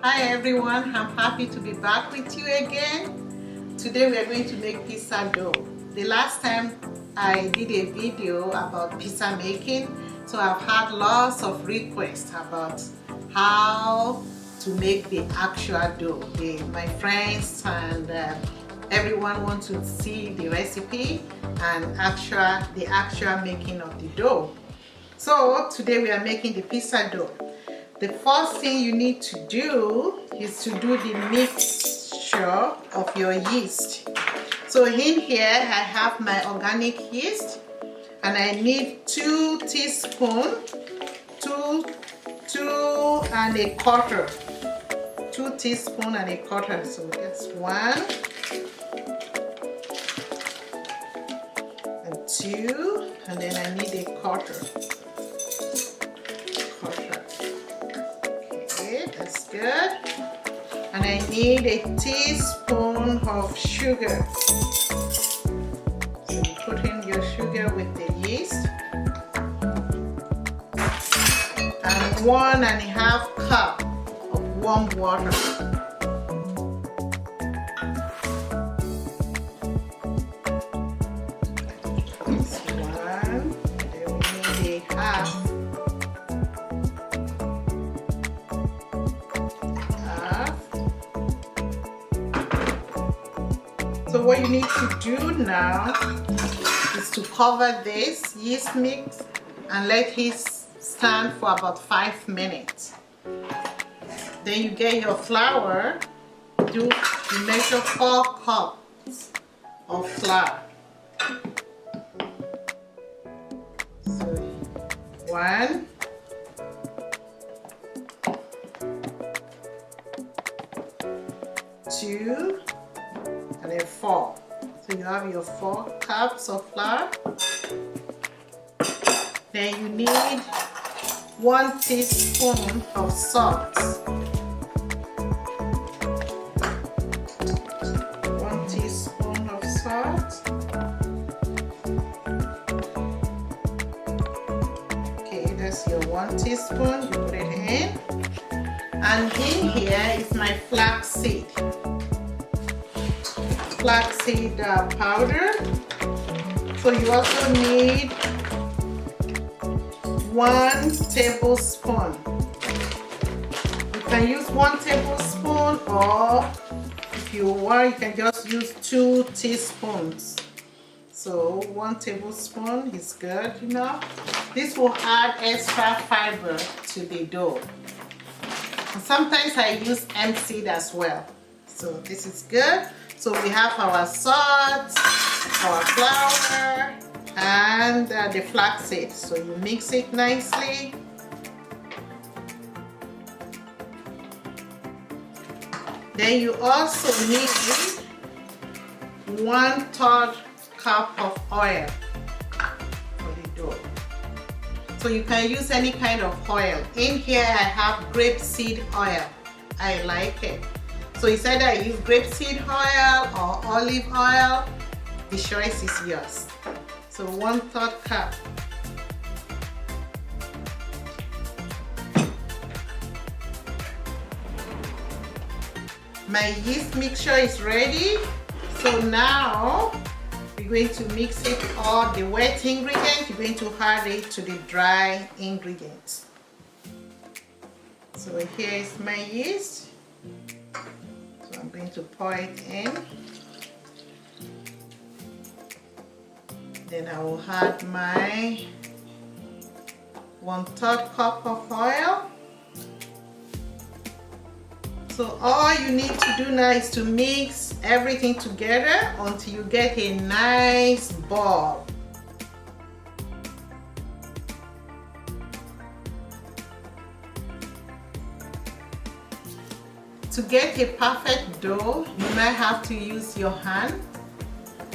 Hi everyone, I'm happy to be back with you again. Today we are going to make pizza dough. The last time I did a video about pizza making, so I've had lots of requests about how to make the actual dough. My friends and everyone wants to see the recipe and the actual making of the dough. So today we are making the pizza dough. The first thing you need to do is to do the mixture of your yeast. So in here I have my organic yeast and I need 2 teaspoons, 2 and a quarter. 2 teaspoons and a quarter. So that's 1 and 2, and then I need a quarter. That's good. And I need a teaspoon of sugar. So you put in your sugar with the yeast. And 1.5 cup of warm water. That's 1. Then we need a half. So what you need to do now is to cover this yeast mix and let it stand for about 5 minutes. Then you get your flour. You measure 4 cups of flour. So 1, 2, and then 4. So you have your 4 cups of flour. Then you need 1 teaspoon of salt. 1 teaspoon of salt. Okay, that's your 1 teaspoon. You put it in. And in here is my flaxseed. Flaxseed powder. So you also need 1 tablespoon. You can use 1 tablespoon, or if you want, you can just use 2 teaspoons. So 1 tablespoon is good enough. This will add extra fiber to the dough. And sometimes I use hemp seed as well. So this is good. So we have our salt, our flour, and the flaxseed. So you mix it nicely. Then you also need 1/3 cup of oil for the dough. So you can use any kind of oil. In here I have grapeseed oil. I like it. So it's either I use grapeseed oil or olive oil. The choice is yours. So 1/3 cup. My yeast mixture is ready. So now we're going to mix it all, the wet ingredients, you're going to add it to the dry ingredients. So here is my yeast. I'm going to pour it in. Then I will add my 1/3 cup of oil. So all you need to do now is to mix everything together until you get a nice ball. To get a perfect dough, you might have to use your hand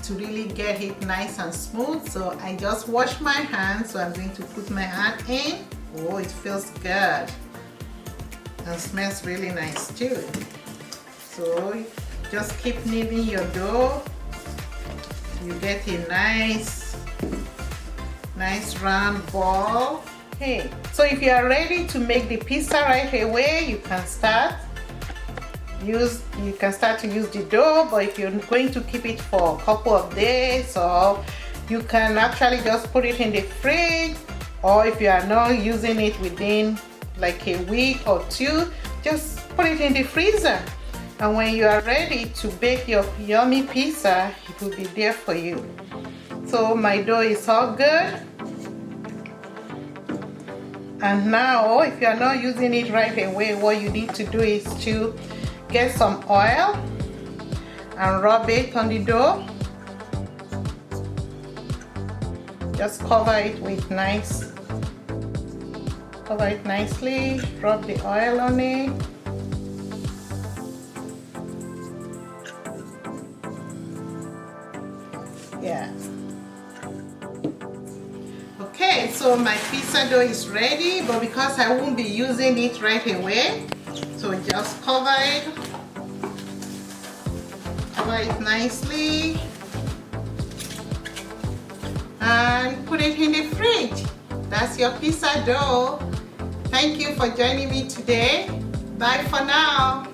to really get it nice and smooth. So I just washed my hand, so I'm going to put my hand in. Oh, it feels good and smells really nice too. So just keep kneading your dough. You get a nice round ball. Okay, so if you are ready to make the pizza right away, you can start. you can start to use the dough, but if you're going to keep it for a couple of days, or you can actually just put it in the fridge, or if you are not using it within like a week or two, just put it in the freezer, and when you are ready to bake your yummy pizza, it will be there for you. So my dough is all good. And now, if you are not using it right away, what you need to do is to get some oil and rub it on the dough. Just cover it nicely, rub the oil on it. Yeah. Okay, so my pizza dough is ready, but because I won't be using it right away, so just cover it nicely and put it in the fridge. That's your pizza dough. Thank you for joining me today. Bye for now.